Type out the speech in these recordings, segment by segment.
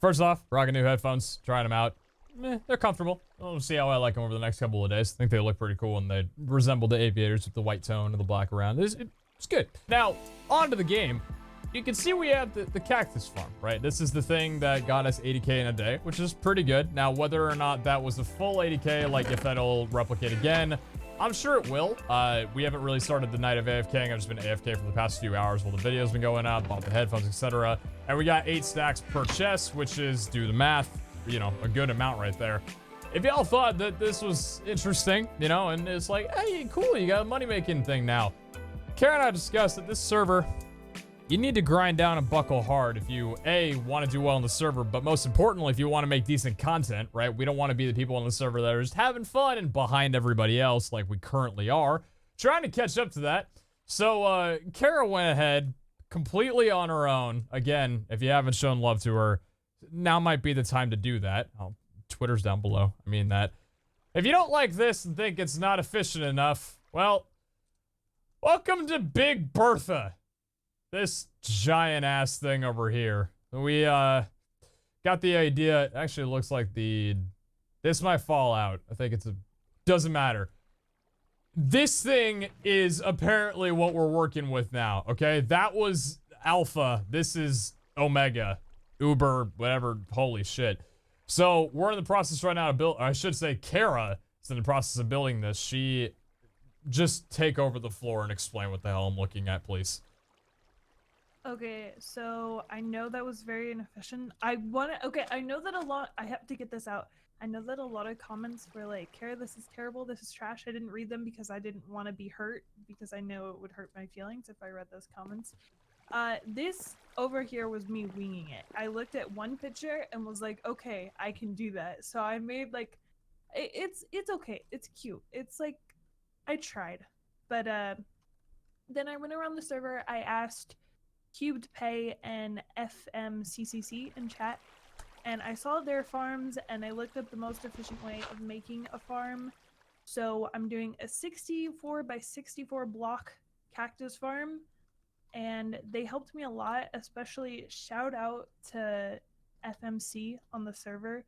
First off, rocking new headphones, trying them out. They're comfortable. We'll see how I like them over the next couple of days. I think they look pretty cool, and they resemble the aviators with the white tone and the black around. It's good. Now, on to the game. You can see we have the cactus farm, right? This is the thing that got us 80k in a day, which is pretty good. Now, whether or not that was the full 80k, like if that'll replicate again, I'm sure it will. We haven't really started the night of AFKing. I've just been AFK for the past few hours while the video's been going up, bought the headphones, etc. And we got 8 stacks per chest, which is, do the math, you know, a good amount right there. If y'all thought that this was interesting, you know, and it's like, hey, cool, you got a money-making thing now. Kara and I discussed that this server, you need to grind down and buckle hard if you, A, want to do well in the server, but most importantly, if you want to make decent content, right? We don't want to be the people on the server that are just having fun and behind everybody else like we currently are. Trying to catch up to that. So, Kara went ahead completely on her own. Again, if you haven't shown love to her, now might be the time to do that. Oh, Twitter's down below. I mean that. If you don't like this and think it's not efficient enough, well, welcome to Big Bertha. This giant ass thing over here. We got the idea. It actually looks like this might fall out. I think doesn't matter. This thing is apparently what we're working with now, okay? That was alpha. This is omega, uber, whatever. Holy shit. So we're in the process right now of I should say Kara is in the process of building this. She just take over the floor and explain what the hell I'm looking at, please. Okay, so I know that was very inefficient. I know that I have to get this out. I know that a lot of comments were like, Kara, this is terrible, this is trash. I didn't read them because I didn't want to be hurt, because I know it would hurt my feelings if I read those comments. This over here was me winging it. I looked at one picture and was like, okay, I can do that. So I made like, it's okay, it's cute. It's like, I tried. But then I went around the server, I asked Cubed Pay and FMCCC in chat, and I saw their farms and I looked up the most efficient way of making a farm. So I'm doing a 64 by 64 block cactus farm, and they helped me a lot, especially shout out to FMC on the server.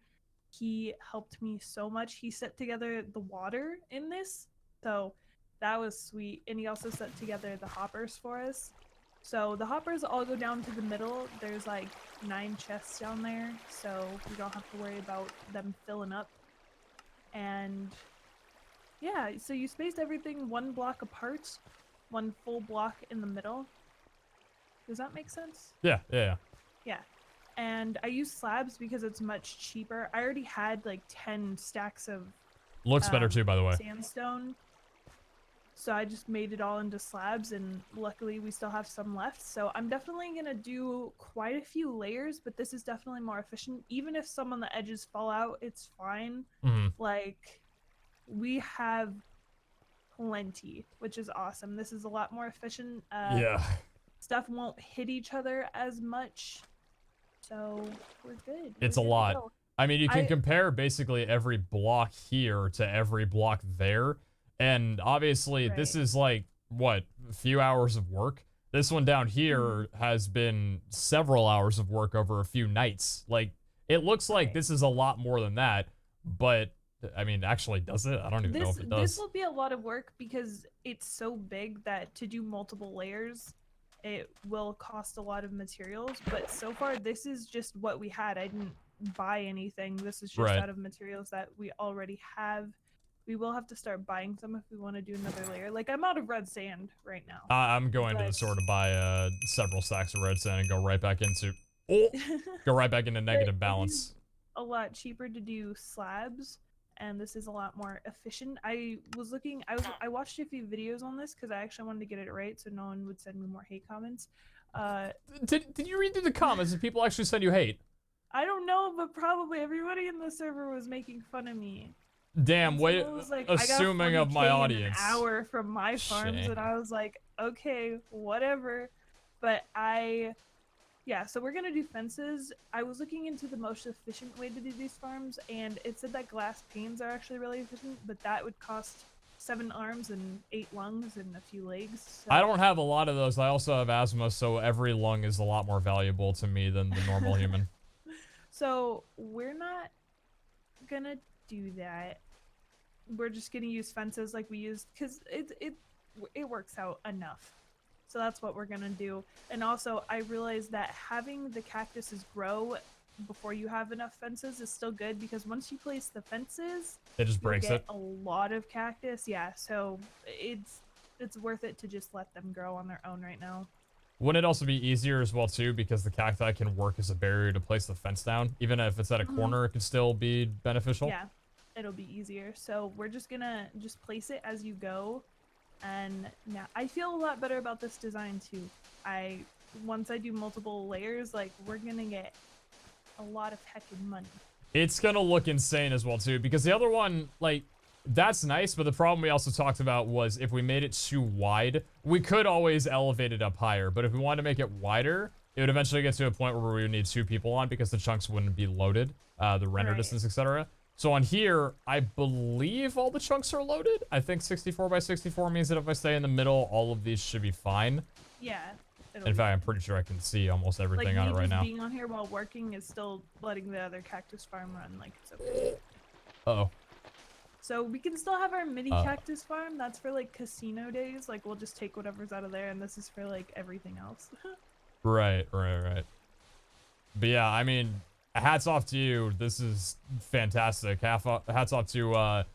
He helped me so much. He set together the water in this, so that was sweet, and he also set together the hoppers for us. So the hoppers all go down to the middle. There's like 9 chests down there, so we don't have to worry about them filling up. And yeah, so you spaced everything 1 block apart, 1 full block in the middle. Does that make sense? Yeah. Yeah. And I use slabs because it's much cheaper. I already had like 10 stacks of Looks better too, by the way. Sandstone. So I just made it all into slabs, and luckily we still have some left. So I'm definitely going to do quite a few layers, but this is definitely more efficient. Even if some on the edges fall out, it's fine. Like, we have plenty, which is awesome. This is a lot more efficient. Yeah. Stuff won't hit each other as much. So we're good. It's a lot. I mean, you can compare basically every block here to every block there. And obviously, this is like, what, a few hours of work? This one down here has been several hours of work over a few nights. Like, it looks like this is a lot more than that, but, I mean, actually, does it? I don't even know if it does. This will be a lot of work because it's so big that to do multiple layers, it will cost a lot of materials. But so far, this is just what we had. I didn't buy anything. This is just out of materials that we already have. We will have to start buying some if we want to do another layer. Like, I'm out of red sand right now. I'm going to the store to buy several stacks of red sand and go right back into negative balance. A lot cheaper to do slabs, and this is a lot more efficient. I watched a few videos on this because I actually wanted to get it right so no one would send me more hate comments. Did you read through the comments? Did people actually send you hate? I don't know, but probably everybody in the server was making fun of me. Damn, wait, like, assuming of my audience. An hour from my farms, and I was like, okay, whatever. But yeah, so we're gonna do fences. I was looking into the most efficient way to do these farms, and it said that glass panes are actually really efficient, but that would cost 7 arms and 8 lungs and a few legs. So. I don't have a lot of those. I also have asthma, so every lung is a lot more valuable to me than the normal human. So we're not gonna do that. We're just gonna use fences like we used because it works out enough. So that's what we're gonna do. And also, I realized that having the cactuses grow before you have enough fences is still good because once you place the fences, It just breaks you'll it. get a lot of cactus. Yeah, so it's worth it to just let them grow on their own right now. Wouldn't it also be easier as well too because the cacti can work as a barrier to place the fence down, even if it's at a corner, it could still be beneficial. Yeah, it'll be easier. So we're just gonna just place it as you go. And now I feel a lot better about this design too. Once I do multiple layers, like we're gonna get a lot of heckin' money. It's gonna look insane as well too because the other one, like, that's nice, but the problem we also talked about was if we made it too wide, we could always elevate it up higher, but if we wanted to make it wider, it would eventually get to a point where we would need 2 people on because the chunks wouldn't be loaded, the render distance, etc. So on here, I believe all the chunks are loaded. I think 64 by 64 means that if I stay in the middle, all of these should be fine. Yeah. In fact, I'm pretty sure I can see almost everything on it right now. Like, being on here while working is still letting the other cactus farm run, like, it's okay. Uh-oh. So we can still have our mini cactus farm. That's for, like, casino days. Like, we'll just take whatever's out of there, and this is for, like, everything else. Right. But yeah, I mean, hats off to you. This is fantastic. Hats off to, are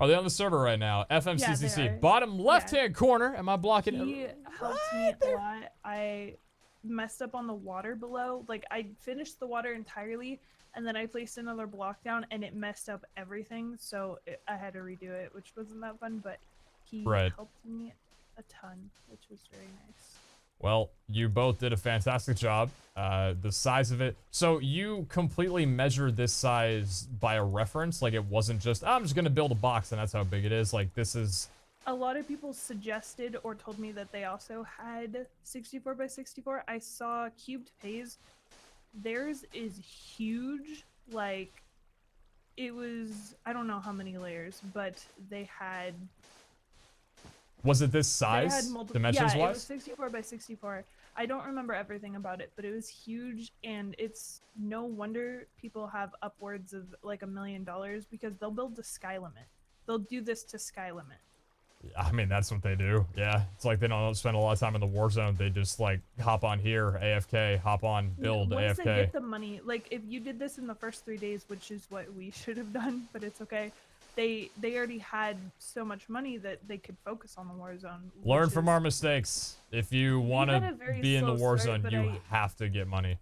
they on the server right now? FMCCC. Yeah, Bottom left-hand corner. Am I blocking it? He helped me a lot. I messed up on the water below. Like, I finished the water entirely, and then I placed another block down, and it messed up everything, so I had to redo it, which wasn't that fun, but he helped me a ton, which was very nice. Well, you both did a fantastic job. The size of it. So you completely measured this size by a reference? Like, it wasn't just, I'm just going to build a box, and that's how big it is? Like, this is... A lot of people suggested or told me that they also had 64 by 64. I saw Cubed Pays. Theirs is huge. Like, it was, I don't know how many layers, but they had... Was it this size, dimensions-wise? Yeah, it was 64 by 64. I don't remember everything about it, but it was huge, and it's no wonder people have upwards of like $1 million because they'll build the sky limit. They'll do this to sky limit. I mean, that's what they do. Yeah, it's like they don't spend a lot of time in the war zone. They just like hop on here, AFK, hop on, build, Once AFK. they get the money, like if you did this in the first 3 days, which is what we should have done, but it's okay. They already had so much money that they could focus on the war zone. Learn from our mistakes. If you want to be in the war zone, you have to get money.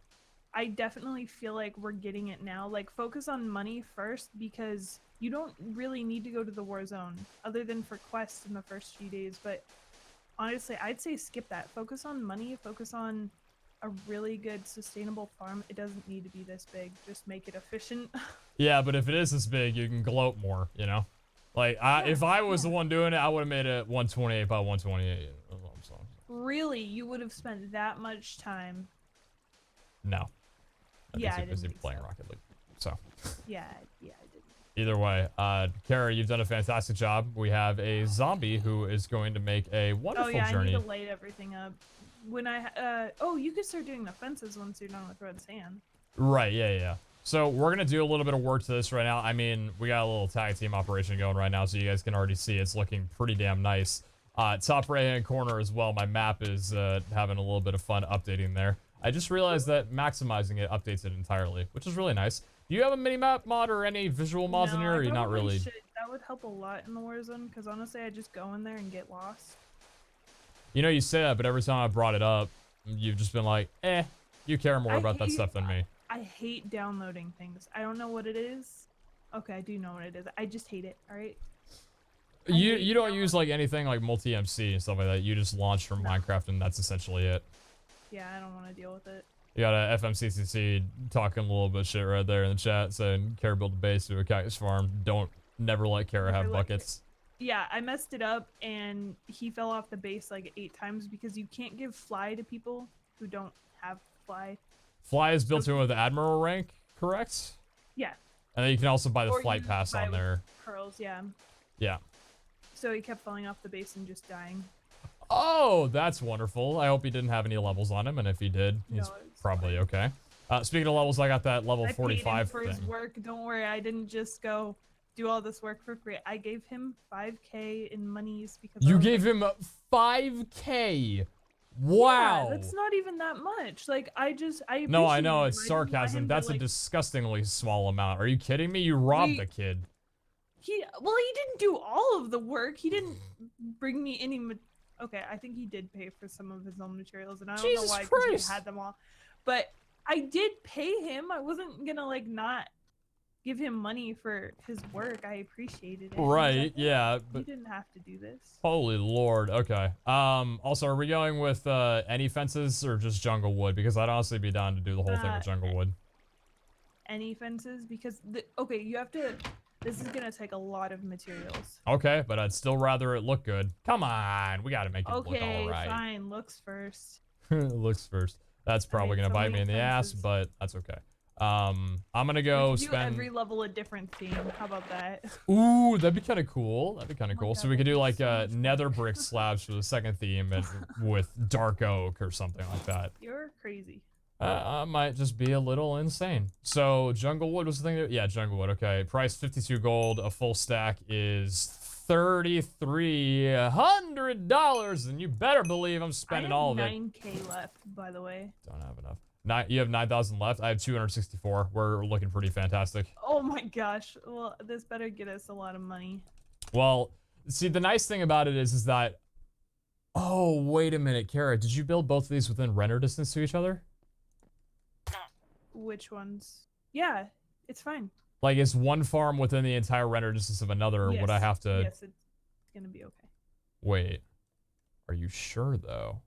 I definitely feel like we're getting it now. Like, focus on money first because you don't really need to go to the war zone other than for quests in the first few days. But honestly, I'd say skip that. Focus on money. Focus on a really good sustainable farm. It doesn't need to be this big. Just make it efficient. Yeah, but if it is this big, you can gloat more, you know? Like, if I was the one doing it, I would have made it 128 by 128. Really? You would have spent that much time? No. Yeah, I busy playing Rocket League. So. Yeah, I didn't. Either way, Kara, you've done a fantastic job. We have a zombie who is going to make a wonderful journey. I need to light everything up. When you could start doing the fences once you're done with red sand. Right, yeah. So we're going to do a little bit of work to this right now. I mean, we got a little tag team operation going right now, so you guys can already see it's looking pretty damn nice. Top right-hand corner as well, my map is having a little bit of fun updating there. I just realized that maximizing it updates it entirely, which is really nice. Do you have a mini-map mod or any visual mods in here, or are you not really? That would help a lot in the Warzone, because honestly, I just go in there and get lost. You know, you say that, but every time I brought it up, you've just been like, you care more about that stuff than me. I hate downloading things. I don't know what it is. Okay, I do know what it is. I just hate it, alright? You don't use like anything like multi-MC and stuff like that. You just launch from Minecraft and that's essentially it. Yeah, I don't want to deal with it. You got a FMCCC talking a little bit shit right there in the chat saying Kara built a base to a cactus farm. Never let Kara have buckets. Yeah, I messed it up and he fell off the base like 8 times because you can't give fly to people who don't have fly. Fly is built in with Admiral rank, correct? Yeah. And then you can also buy the flight pass on there. Pearls, yeah. Yeah. So he kept falling off the base and just dying. Oh, that's wonderful. I hope he didn't have any levels on him, and if he did, he's probably okay. Speaking of levels, I got that level I paid him 45 for his thing. work. Don't worry, I didn't just go do all this work for free. I gave him 5K in monies because I You was gave like, him 5K. yeah, Wow. that's not even that much. Like I No, I appreciated know him. it's I didn't want sarcasm. him to That's a like disgustingly small amount. Are you kidding me? You robbed the kid. he didn't do all of the work. He didn't bring me any. Okay, I think he did pay for some of his own materials, and I don't know Jesus why because we Christ. had them all. But I did pay him. I wasn't gonna like not give him money for his work. I appreciated it. Right, Like, yeah, you but didn't have to do this. holy lord. Okay. Also, are we going with any fences or just jungle wood? Because I'd honestly be down to do the whole thing with jungle wood. Any fences because okay, you have to. This is gonna take a lot of materials. Okay, but I'd still rather it look good. Come on, we gotta make it look all right. Fine. Looks first. Looks first. That's probably gonna so bite me in the ass, fences. but that's okay. I'm gonna go We could do spend. every level a different theme. How about that? Ooh, that'd be kind of cool. That'd be kind of Oh my cool. God, So we could that'd do be like so much nether better. brick slabs for the second theme, and with dark oak or something like that. You're crazy. I might just be a little insane. So jungle wood was the thing. Yeah, jungle wood. Okay, price 52 gold. A full stack is $3,300, and you better believe I'm spending all of it. 9K left, by the way. Don't have enough. You have 9,000 left. I have 264. We're looking pretty fantastic. Oh my gosh. Well, this better get us a lot of money. Well, see, the nice thing about it is that. Oh, wait a minute, Kara. Did you build both of these within render distance to each other? Which ones? Yeah, it's fine. Like, is one farm within the entire render distance of another, or would I have to... Yes, it's gonna be okay. Wait. Are you sure, though?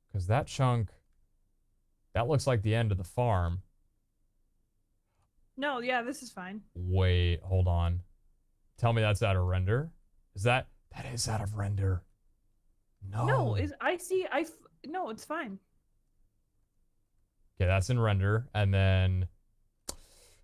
Because that chunk... That looks like the end of the farm. No, yeah, this is fine. Wait, hold on. Tell me that's out of render? Is that... That is out of render. No. No, no, it's fine. Okay, that's in render, and then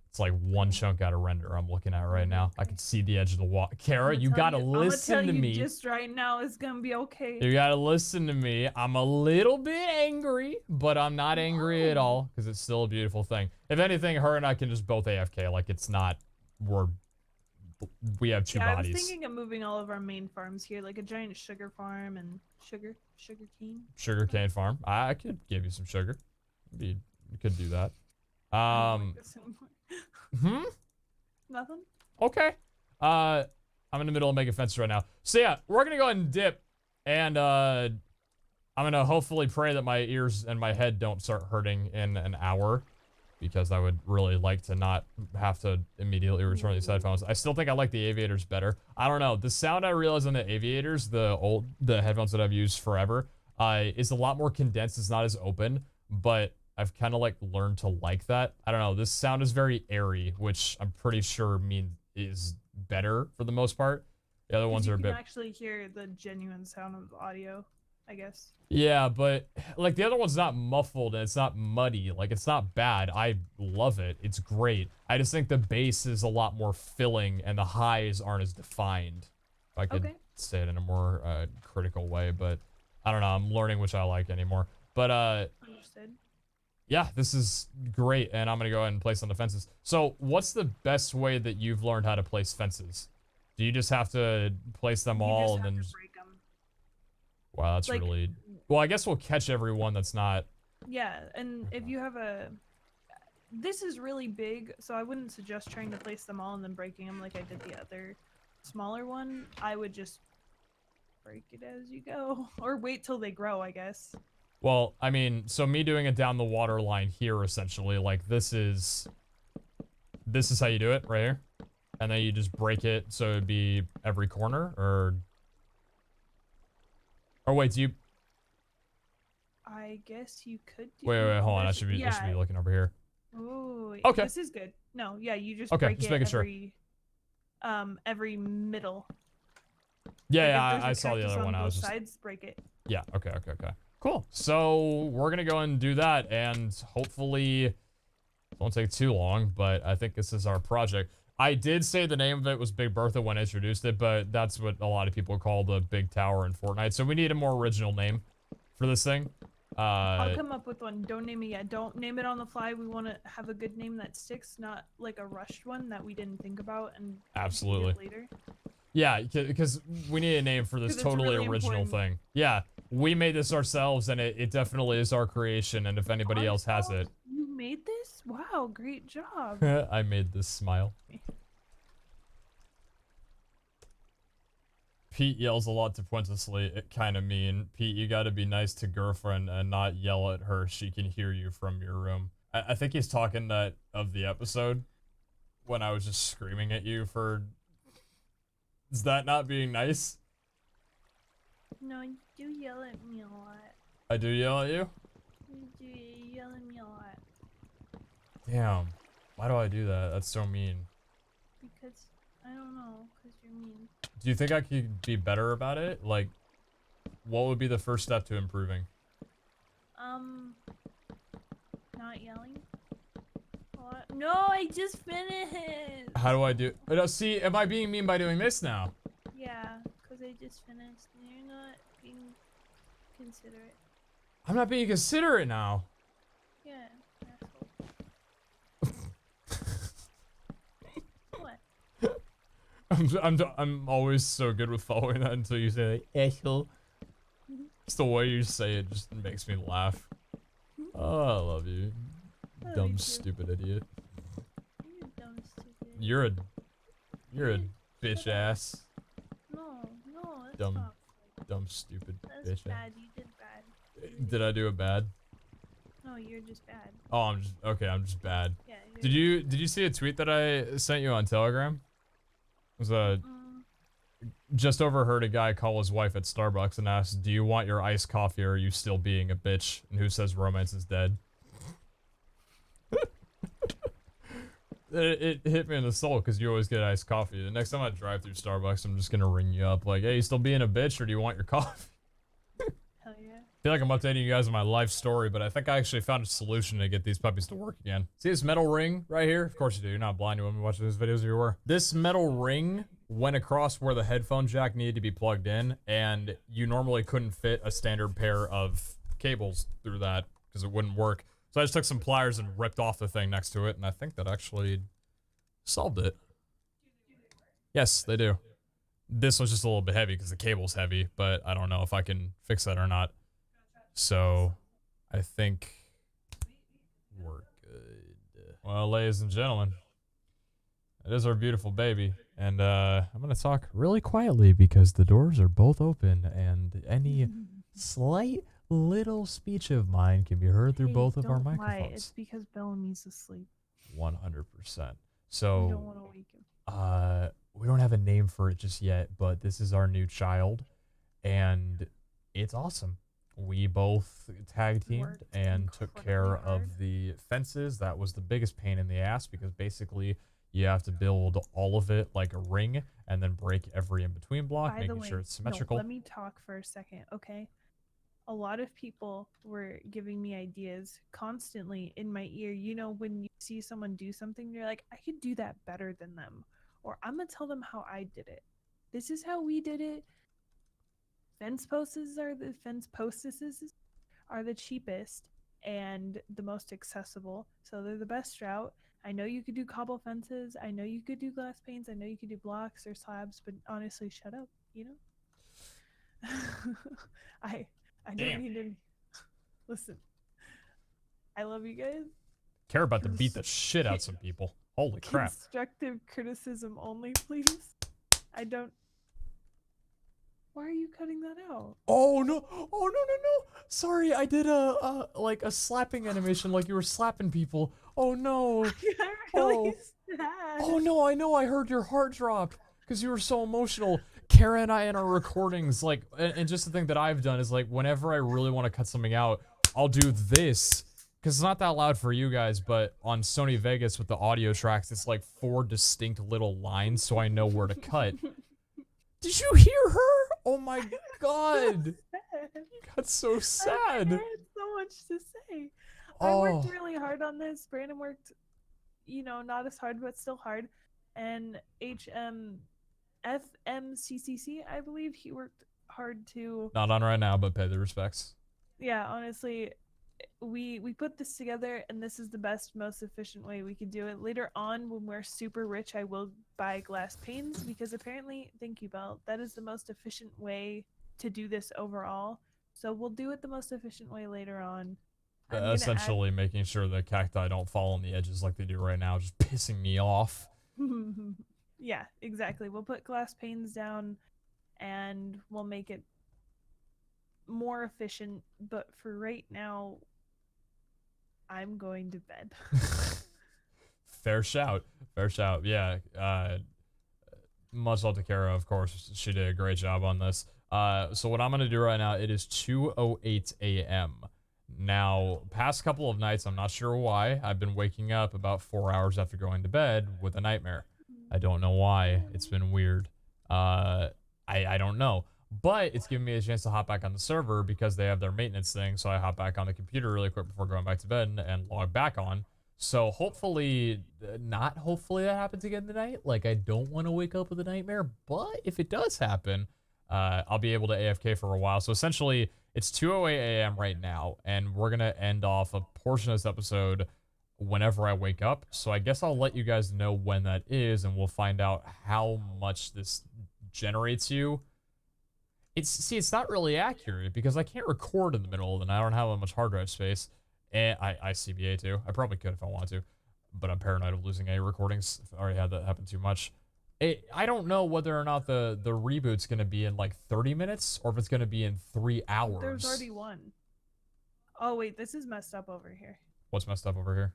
it's like one chunk out of render I'm looking at right now. I can see the edge of the wall. Kara, you gotta listen to me. Just right now, it's gonna be okay. You gotta listen to me. I'm a little bit angry, but I'm not angry at all because it's still a beautiful thing. If anything, her and I can just both AFK. Like it's not. We have two bodies. I was thinking of moving all of our main farms here, like a giant sugar farm and sugar cane. Sugar cane farm. I could give you some sugar. You could do that. Nothing. Okay. I'm in the middle of making fences right now. So yeah, we're gonna go ahead and dip, and I'm gonna hopefully pray that my ears and my head don't start hurting in an hour, because I would really like to not have to immediately return these headphones. I still think I like the aviators better. I don't know. The sound I realize on the aviators, the headphones that I've used forever, is a lot more condensed. It's not as open, but I've kind of like learned to like that. I don't know. This sound is very airy, which I'm pretty sure is better for the most part. The other ones are a bit. You can actually hear the genuine sound of the audio, I guess. Yeah, but like the other one's not muffled and it's not muddy. Like it's not bad. I love it. It's great. I just think the bass is a lot more filling and the highs aren't as defined. If I could say it in a more critical way, but I don't know. I'm learning which I like anymore. But Understood. Yeah, this is great, and I'm gonna go ahead and place on the fences. So, what's the best way that you've learned how to place fences? Do you just have to place them all and then just break them? Wow, that's like, really... Well, I guess we'll catch everyone that's not... Yeah, and if you have a... This is really big, so I wouldn't suggest trying to place them all and then breaking them like I did the other smaller one. I would just break it as you go, or wait till they grow, I guess. Well, I mean, so me doing it down the water line here, essentially, like, this is how you do it, right here. And then you just break it, so it'd be every corner, or wait, do you... I guess you could do... Wait, hold on, I should be looking over here. Ooh, okay. This is good. No, yeah, you just okay, break just it making every middle. Yeah, like I saw the other one. I was just... sides, break it. Yeah, okay. Cool. So we're gonna go and do that, and hopefully it won't take too long, but I think this is our project. I did say the name of it was Big Bertha when I introduced it, but that's what a lot of people call the Big Tower in Fortnite, so we need a more original name for this thing. I'll come up with one. Don't name it yet. Don't name it on the fly. We want to have a good name that sticks, not like a rushed one that we didn't think about and absolutely later. Yeah, because we need a name for this totally really original thing. Yeah, we made this ourselves, and it definitely is our creation. And if anybody else has it, you made this? Wow, great job. I made this smile. Pete yells a lot to Pointlessly. It kind of mean. Pete, you got to be nice to girlfriend and not yell at her. She can hear you from your room. I think he's talking that of the episode when I was just screaming at you for. Is that not being nice? No, you do yell at me a lot. I do yell at you? You do yell at me a lot. Damn. Why do I do that? That's so mean. Because, I don't know, because you're mean. Do you think I could be better about it? Like, what would be the first step to improving? Not yelling. No, I just finished. How do I do? No, see, am I being mean by doing this now? Yeah, because I just finished. You're not being considerate. I'm not being considerate now. Yeah, asshole. What? I'm always so good with following that until you say like, asshole. It's the way you say it just makes me laugh. Oh, I love you. Dumb, stupid idiot. You're dumb, stupid. You're a bitch ass. No, that's Dumb, not. dumb, stupid That's bitch bad. ass. You did bad. Did I do it bad? No, you're just bad. Oh, I'm just bad. Yeah. Did you see a tweet that I sent you on Telegram? It was just overheard a guy call his wife at Starbucks and ask, "Do you want your iced coffee or are you still being a bitch?" And who says romance is dead? It hit me in the soul because you always get iced coffee. The next time I drive through Starbucks, I'm just gonna ring you up like, "Hey, you still being a bitch or do you want your coffee?" Hell yeah. I feel like I'm updating you guys on my life story, but I think I actually found a solution to get these puppies to work again. See this metal ring right here? Of course you do. You're not blind. You wouldn't be watching these videos if you were. This metal ring went across where the headphone jack needed to be plugged in, and you normally couldn't fit a standard pair of cables through that because it wouldn't work. So I just took some pliers and ripped off the thing next to it, and I think that actually solved it. Yes, they do. This was just a little bit heavy because the cable's heavy, but I don't know if I can fix that or not. So, I think we're good. Well, ladies and gentlemen, it is our beautiful baby. And I'm going to talk really quietly because the doors are both open and any slight little speech of mine can be heard through both of our microphones. Lie. It's because Bellamy's asleep. 100%. So, you don't want to wake him. We don't have a name for it just yet, but this is our new child, and it's awesome. We both tag teamed and took care of the fences. That was the biggest pain in the ass because basically you have to build all of it like a ring and then break every in-between block, making sure it's symmetrical. No, let me talk for a second, okay? A lot of people were giving me ideas constantly in my ear. You know, when you see someone do something, you're like, I could do that better than them. Or I'm going to tell them how I did it. This is how we did it. Fence posts are the cheapest and the most accessible. So they're the best route. I know you could do cobble fences. I know you could do glass panes. I know you could do blocks or slabs, but honestly, shut up, you know? I don't need to listen. I love you guys. Care about to beat the shit out some people. Holy crap. Constructive criticism only, please. I don't. Why are you cutting that out? Oh no! Oh no! Sorry, I did a slapping animation, like you were slapping people. Oh no! Really sad. Oh no! I know. I heard your heart drop because you were so emotional. Kara and I in our recordings, like, and just the thing that I've done is like, whenever I really want to cut something out, I'll do this because it's not that loud for you guys, but on Sony Vegas with the audio tracks, it's like 4 distinct little lines, so I know where to cut. Did you hear her? Oh my god. You got so sad. I had so much to say. I worked really hard on this. Brandon worked, you know, not as hard, but still hard. And FMCCC, I believe he worked hard too. Not on right now, but pay the respects. Yeah, honestly, we put this together, and this is the best, most efficient way we could do it. Later on, when we're super rich, I will buy glass panes because apparently, thank you, Belle, that is the most efficient way to do this overall. So we'll do it the most efficient way later on. I'm gonna add. Essentially making sure the cacti don't fall on the edges like they do right now, just pissing me off. Yeah, exactly. We'll put glass panes down, and we'll make it more efficient. But for right now, I'm going to bed. Fair shout. Fair shout. Yeah. Much love to Kara, of course. She did a great job on this. So what I'm going to do right now, it is 2:08 a.m. Now, past couple of nights, I'm not sure why, I've been waking up about 4 hours after going to bed with a nightmare. I don't know why. It's been weird. I don't know. But it's giving me a chance to hop back on the server because they have their maintenance thing. So I hop back on the computer really quick before going back to bed and log back on. So hopefully, not hopefully that happens again tonight. Like, I don't want to wake up with a nightmare. But if it does happen, I'll be able to AFK for a while. So essentially, it's 2:08 a.m. right now. And we're going to end off a portion of this episode whenever I wake up. So I guess I'll let you guys know when that is. And we'll find out how much this generates you. It's not really accurate because I can't record in the middle of the night. I don't have that much hard drive space. And I CBA too. I probably could if I wanted to, but I'm paranoid of losing any recordings. I've already had that happen too much. I don't know whether or not the reboot's going to be in like 30 minutes or if it's going to be in 3 hours. There's already one. Oh, wait, this is messed up over here. What's messed up over here?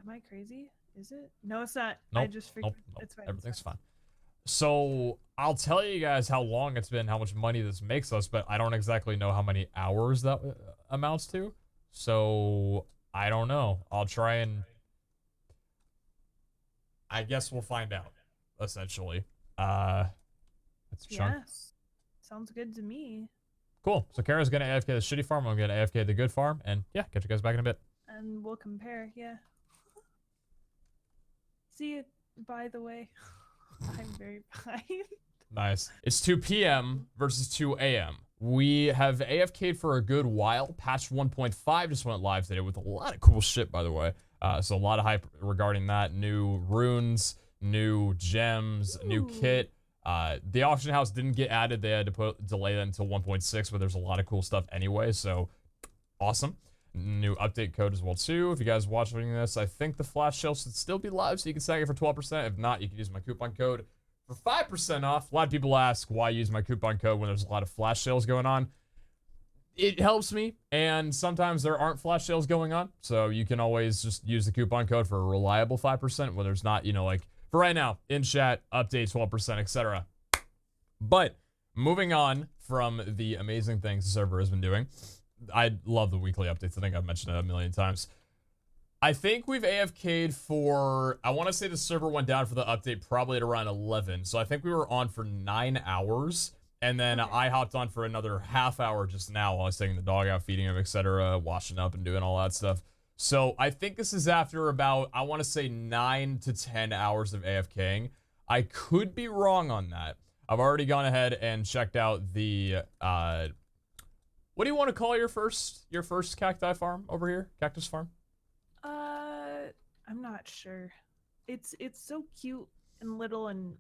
Am I crazy? Is it? No, it's not. Nope, I just figured it's fine. Everything's fine. So I'll tell you guys how long it's been, how much money this makes us, but I don't exactly know how many hours that amounts to. So I don't know. I'll try and I guess we'll find out, essentially. That's a chunk. Yes. Sounds good to me. Cool. So Kara's gonna AFK the shitty farm, I'm gonna AFK the good farm, and yeah, catch you guys back in a bit. And we'll compare, yeah. See you, by the way. I'm very behind. Nice. It's 2 p.m. versus 2 a.m. We have AFK'd for a good while. Patch 1.5 just went live today with a lot of cool shit, by the way. So a lot of hype regarding that. New runes, new gems, new kit. The auction house didn't get added. They had to delay that until 1.6, but there's a lot of cool stuff anyway, so awesome. New update code as well, too. If you guys watching this, I think the flash sale should still be live, so you can snag it for 12%. If not, you can use my coupon code for 5% off. A lot of people ask why use my coupon code when there's a lot of flash sales going on. It helps me, and sometimes there aren't flash sales going on, so you can always just use the coupon code for a reliable 5% when there's not, you know, like, for right now, in chat, update 12%, etc. But, moving on from the amazing things the server has been doing, I love the weekly updates. I think I've mentioned it a million times. I think we've AFK'd for, I want to say the server went down for the update probably at around 11. So I think we were on for 9 hours. And then I hopped on for another half hour just now while I was taking the dog out, feeding him, etc., washing up and doing all that stuff. So I think this is after about, I want to say 9 to 10 hours of AFKing. I could be wrong on that. I've already gone ahead and checked out the, what do you want to call your first cacti farm over here? Cactus farm? I'm not sure. It's so cute and little and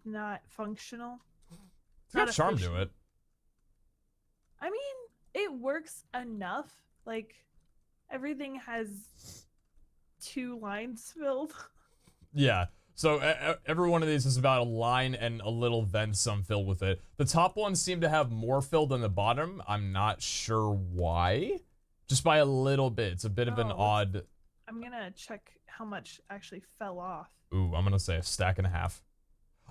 not functional. It's got charm to it. I mean, it works enough. Like, everything has 2 lines filled. Yeah. So every one of these is about a line and a little then some filled with it. The top ones seem to have more filled than the bottom. I'm not sure why. Just by a little bit. It's a bit of an odd... I'm gonna check how much actually fell off. Ooh, I'm gonna say a stack and a half.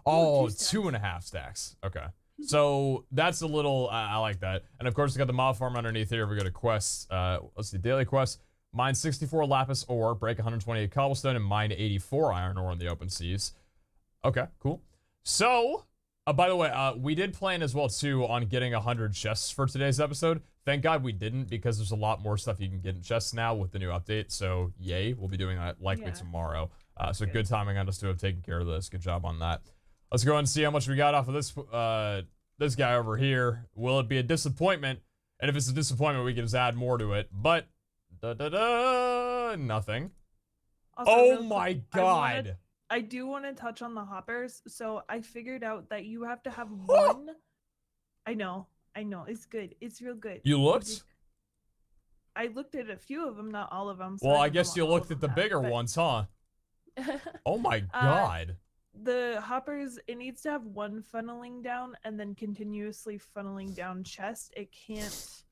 Oh, 2.5 stacks. Okay. So that's a little... I like that. And of course, we got the mob farm underneath here. We got a quest. Let's see. Daily quest. Mine 64 lapis ore, break 128 cobblestone, and mine 84 iron ore in the open seas. Okay, cool. So, by the way, we did plan as well, too, on getting 100 chests for today's episode. Thank God we didn't, because there's a lot more stuff you can get in chests now with the new update. So, yay, we'll be doing that likely tomorrow. So good timing on us to have taken care of this. Good job on that. Let's go ahead and see how much we got off of this guy over here. Will it be a disappointment? And if it's a disappointment, we can just add more to it. But, nothing. Also, Oh real my quick, god. I do want to touch on the hoppers. So I figured out that you have to have Huh. one. I know, it's good. It's real good. You looked? I looked at a few of them, not all of them. So Well, I I don't know guess what you all looked of at the them have, bigger but- ones, huh? Oh my god. The hoppers, it needs to have one funneling down and then continuously funneling down chest. It can't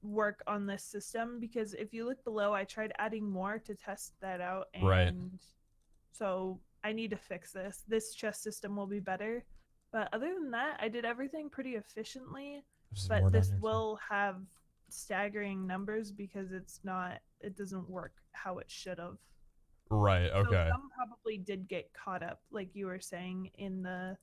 work on this system because if you look below, I tried adding more to test that out, and Right. so I need to fix this. This chest system will be better. But other than that, I did everything pretty efficiently. More But down this here, too. will have staggering numbers because it doesn't work how it should have. Right, okay. So some probably did get caught up, like you were saying, in the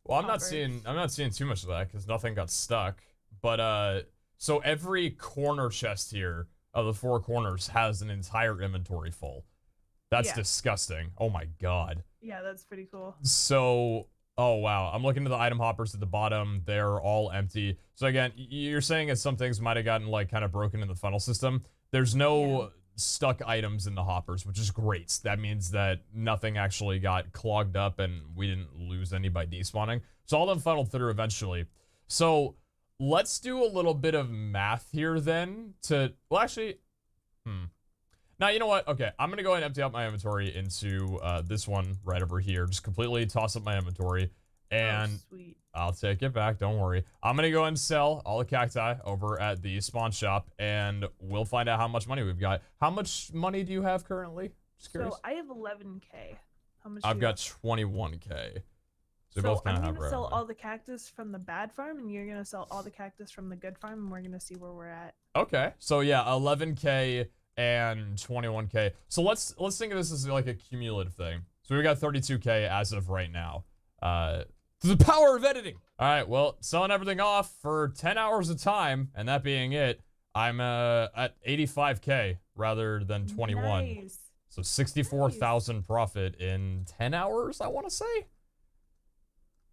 Well, I'm hoppers. not seeing too much of that because nothing got stuck. But so every corner chest here of the 4 corners has an entire inventory full. That's Yeah. disgusting. Oh my god. Yeah, that's pretty cool. So, oh wow, I'm looking at the item hoppers at the bottom. They're all empty. So again, you're saying that some things might have gotten like kind of broken in the funnel system. There's no stuck items in the hoppers, which is great. That means that nothing actually got clogged up and we didn't lose any by despawning. So all of them funneled through eventually. So let's do a little bit of math here then to, well actually, now, you know what? Okay, I'm going to go ahead and empty out my inventory into this one right over here. Just completely toss up my inventory, and sweet. I'll take it back. Don't worry. I'm going to go ahead and sell all the cacti over at the spawn shop, and we'll find out how much money we've got. How much money do you have currently? Just curious. So I have 11K. How much? I've do you got have? 21K. So, we So both kind I'm of have gonna sell revenue. all the cactus from the bad farm, and you're gonna sell all the cactus from the good farm, and we're gonna see where we're at. Okay, so yeah, 11K and 21K. So let's think of this as like a cumulative thing. So we got 32K as of right now. Through the power of editing. All right, well, selling everything off for 10 hours of time, and that being it, I'm at 85K rather than 21. Nice. So 64,000 profit in 10 hours, I want to say.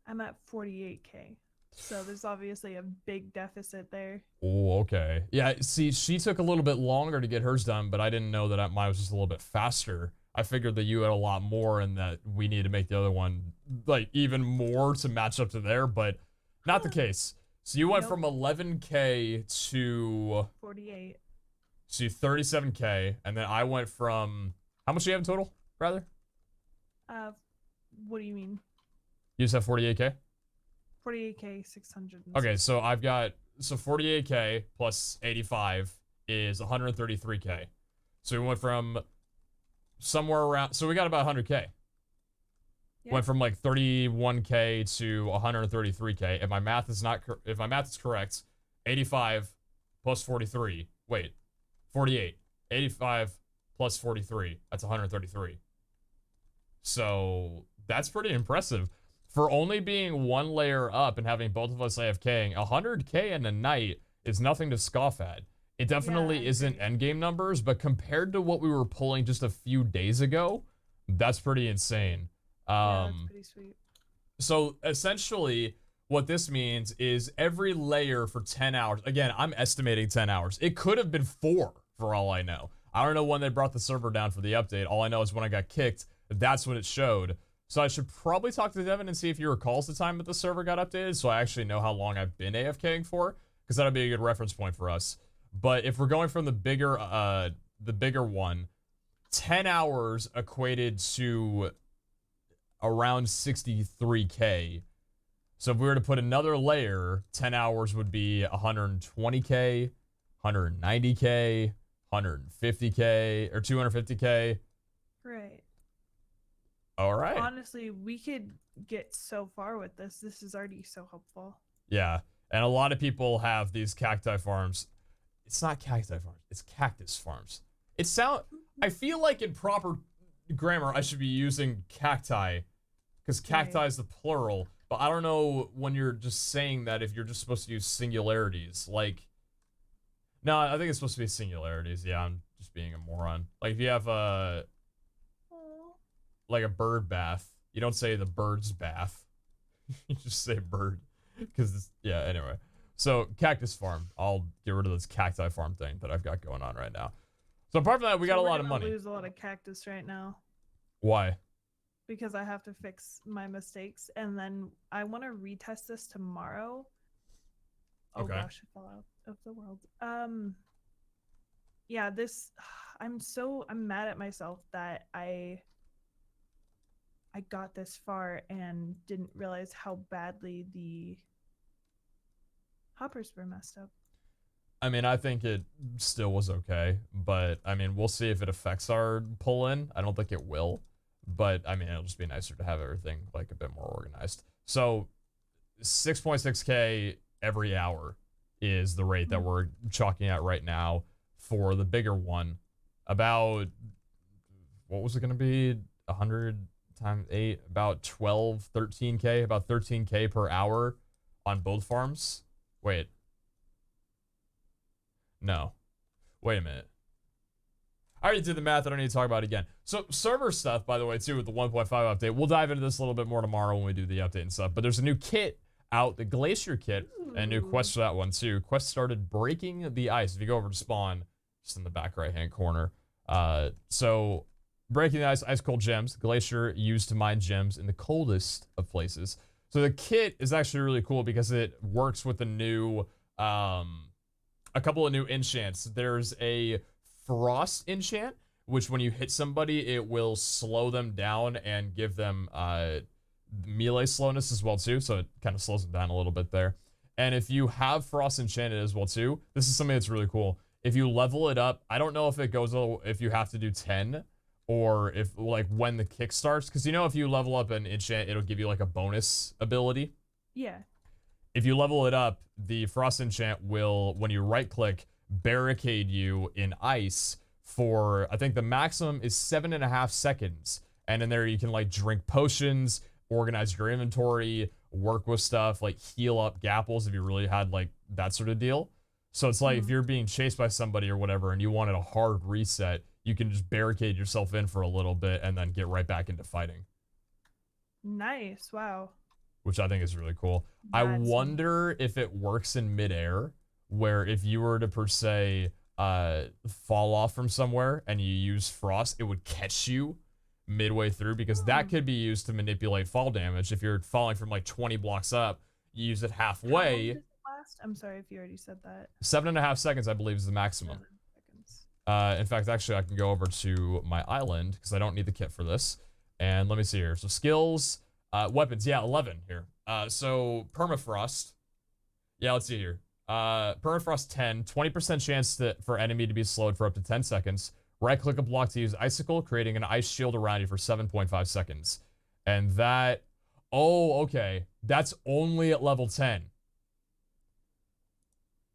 I'm at 48K. So there's obviously a big deficit there. Oh, okay. Yeah, see, she took a little bit longer to get hers done, but I didn't know that mine was just a little bit faster. I figured that you had a lot more and that we need to make the other one, like, even more to match up to there, but not the case. So you went Nope. from 11K to 48. 37K, and then I went from, how much do you have in total, rather? What do you mean? You just have 48K? 48K, 600. Okay, so I've got, so 48K plus 85 is 133K. So we went from somewhere around, so we got about 100K. Yeah. Went from like 31K to 133K. If my math is correct, 85 plus 43. Wait, 48. 85 plus 43. That's 133. So that's pretty impressive. For only being one layer up and having both of us AFKing, 100K in a night is nothing to scoff at. It definitely isn't endgame numbers, but compared to what we were pulling just a few days ago, that's pretty insane. Yeah, that's pretty sweet. So essentially, what this means is every layer for 10 hours. Again, I'm estimating 10 hours. It could have been 4 for all I know. I don't know when they brought the server down for the update. All I know is when I got kicked, that's when it showed. So I should probably talk to Devin and see if he recalls the time that the server got updated so I actually know how long I've been AFKing for, because that'll be a good reference point for us. But if we're going from the bigger one, 10 hours equated to around 63K. So if we were to put another layer, 10 hours would be 120K, 190K, 150K, or 250K. Right. All right. Honestly, we could get so far with this. This is already so helpful. Yeah. And a lot of people have these cacti farms. It's not cacti farms. It's cactus farms. I feel like in proper grammar, I should be using cacti because cacti is the plural. But I don't know when you're just saying that if you're just supposed to use singularities. Like, no, I think it's supposed to be singularities. Yeah, I'm just being a moron. Like if you have like a bird bath, you don't say the bird's bath. You just say bird. Because, yeah, anyway. So cactus farm. I'll get rid of this cacti farm thing that I've got going on right now. So apart from that, we got a lot of money. I lose a lot of cactus right now. Why? Because I have to fix my mistakes, and then I want to retest this tomorrow. Oh gosh, it fell out of the world. Yeah, I'm mad at myself that I got this far and didn't realize how badly the hoppers were messed up. I mean, I think it still was okay, but I mean, we'll see if it affects our pull-in. I don't think it will, but I mean, it'll just be nicer to have everything like a bit more organized. So 6.6K every hour is the rate that we're chalking out right now for the bigger one. About, what was it going to be? 100 times 8, about 12, 13K, about 13K per hour on both farms. Wait. No. Wait a minute. I already did the math. I don't need to talk about it again. So server stuff, by the way, too, with the 1.5 update. We'll dive into this a little bit more tomorrow when we do the update and stuff. But there's a new kit out, the Glacier kit, and a new quest for that one, too. Quest started breaking the ice. If you go over to spawn, just in the back right-hand corner. So breaking the ice cold gems. Glacier used to mine gems in the coldest of places. So the kit is actually really cool because it works with the new, a couple of new enchants. There's a frost enchant, which when you hit somebody, it will slow them down and give them melee slowness as well too. So it kind of slows them down a little bit there. And if you have frost enchanted as well too, this is something that's really cool. If you level it up, I don't know if it goes, if you have to do 10 or if like when the kick starts, because you know if you level up an enchant, it'll give you like a bonus ability. Yeah. If you level it up, the frost enchant will, when you right click, barricade you in ice for, I think the maximum is 7.5 seconds. And in there you can like drink potions, organize your inventory, work with stuff, like heal up gapples if you really had like that sort of deal. So it's like if you're being chased by somebody or whatever and you wanted a hard reset, you can just barricade yourself in for a little bit and then get right back into fighting. Nice. Wow. Which I think is really cool. I wonder if it works in midair, where if you were to per se fall off from somewhere and you use frost, it would catch you midway through, because that could be used to manipulate fall damage. If you're falling from like 20 blocks up, you use it halfway. How long does it last? I'm sorry if you already said that. 7.5 seconds, I believe, is the maximum. 7 seconds. In fact, actually, I can go over to my island because I don't need the kit for this. And let me see here. So skills, weapons, yeah, 11 here. So permafrost. Yeah, let's see here. Permafrost 10, 20% chance for enemy to be slowed for up to 10 seconds. Right-click a block to use icicle, creating an ice shield around you for 7.5 seconds. And that, oh, okay. That's only at level 10.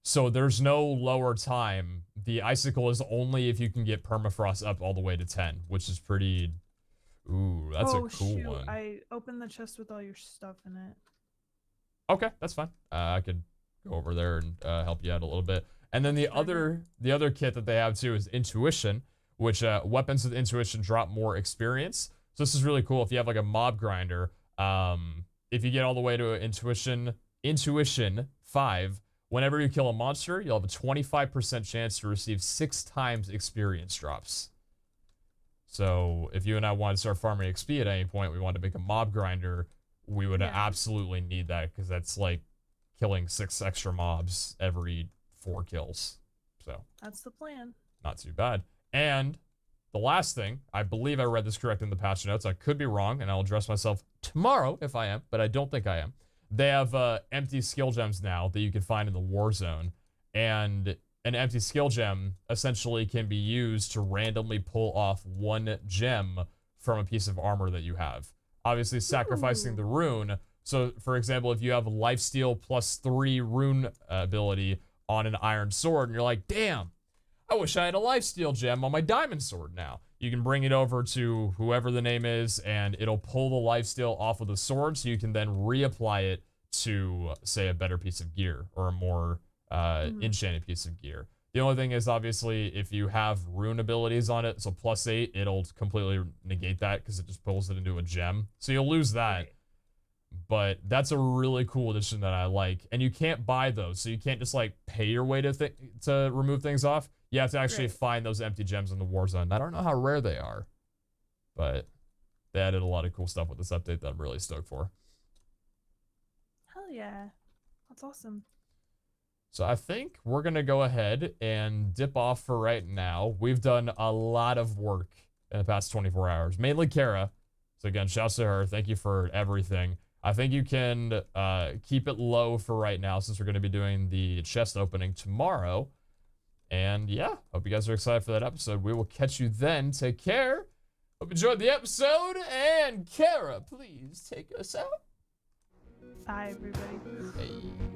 So there's no lower time. The icicle is only if you can get permafrost up all the way to 10, which is pretty, ooh, that's a cool one. I opened the chest with all your stuff in it. Okay, that's fine. I could go over there and help you out a little bit. And then the other kit that they have too is intuition, which weapons with intuition drop more experience. So this is really cool. If you have like a mob grinder, if you get all the way to intuition 5, whenever you kill a monster, you'll have a 25% chance to receive 6 times experience drops. So if you and I wanted to start farming XP at any point, we wanted to make a mob grinder, we would absolutely need that, because that's like killing 6 extra mobs every 4 kills. So that's the plan. Not too bad. And the last thing, I believe I read this correct in the patch notes. I could be wrong, and I'll address myself tomorrow if I am, but I don't think I am. They have empty skill gems now that you can find in the war zone. And an empty skill gem essentially can be used to randomly pull off 1 gem from a piece of armor that you have. Obviously sacrificing the rune. So for example, if you have lifesteal +3 rune ability on an iron sword and you're like, damn, I wish I had a lifesteal gem on my diamond sword now. You can bring it over to whoever the name is and it'll pull the lifesteal off of the sword, so you can then reapply it to, say, a better piece of gear or a more enchanted piece of gear. The only thing is, obviously, if you have rune abilities on it, so +8, it'll completely negate that because it just pulls it into a gem. So you'll lose that. But that's a really cool addition that I like. And you can't buy those, so you can't just like pay your way to remove things off. You have to actually find those empty gems in the war zone. I don't know how rare they are, but they added a lot of cool stuff with this update that I'm really stoked for. Hell yeah. That's awesome. So I think we're going to go ahead and dip off for right now. We've done a lot of work in the past 24 hours, mainly Kara. So again, shouts to her. Thank you for everything. I think you can keep it low for right now since we're going to be doing the chest opening tomorrow. And yeah, hope you guys are excited for that episode. We will catch you then. Take care. Hope you enjoyed the episode. And Kara, please take us out. Bye, everybody. Hey.